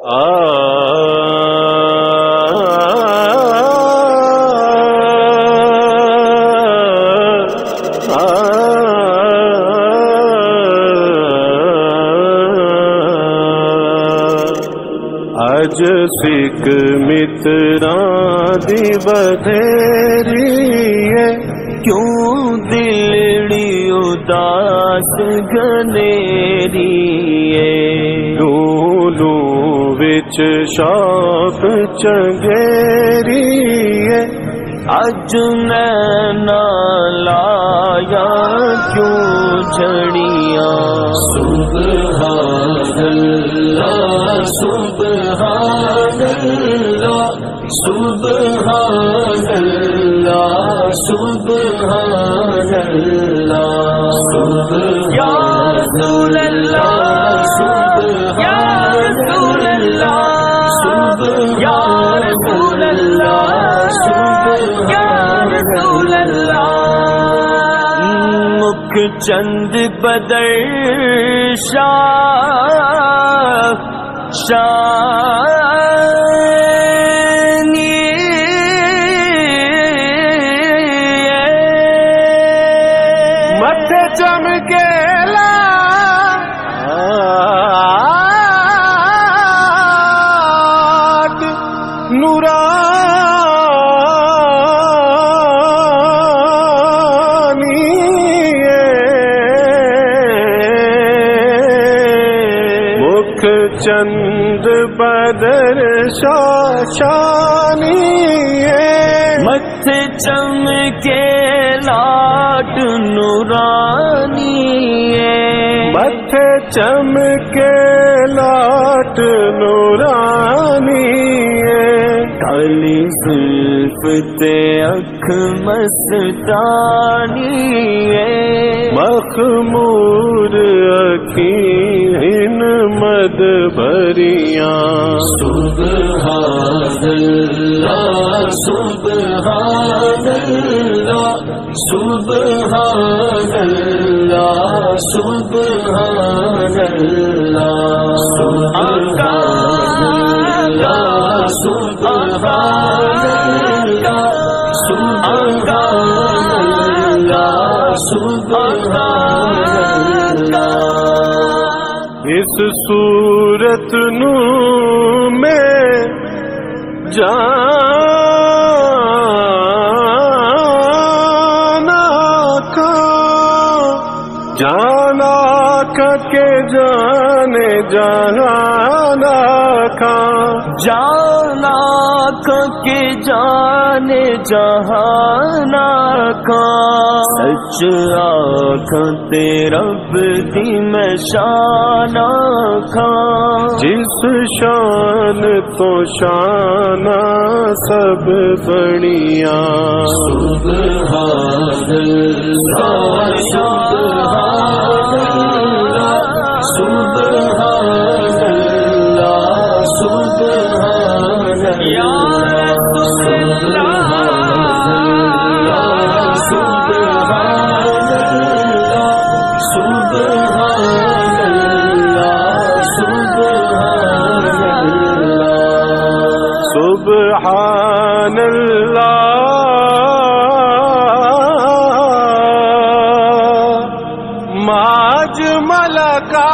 اج سکھ متراں دی بدھیری ہے، کیوں دلڑی اداس گھنیری ہے، لولو وچ شوق چنگیری ہے، اج نینا لایا کیوں جھڑیاں، سبحان اللہ سبحان اللہ سبحان اللہ سبحان اللہ، یا رسول اللہ یا رسول اللہ یا رسول اللہ یا رسول اللہ، مکھ چند بدر متھے چمکیلا نورانی مکھ چند بدر شاشانی متھے چمکے لاٹ نورانی متھے چمکے لاٹ نورانی کالی زلف تے اکھ مستانی مخمور اکھیں مد بھریاں، سبحان اللہ سبحان اللہ سبحان اللہ سبحان اللہ، سبحان اللہ سبحان اللہ سبحان اللہ سبحان اللہ، اس صورت نو میں جانا کے جانے جہانا جانا کے جانے جہانا کا، سچ آنکھ تے رب دی میں شان آنکھاں، جس شان تو شان سب بڑیاں، سبحان اللہ سبحان اللہ سبحان اللہ سبحان اللہ، یا رسول اللہ سبحان اللہ سبحان اللہ سبحان اللہ، سبحان اللہ ماج ملکا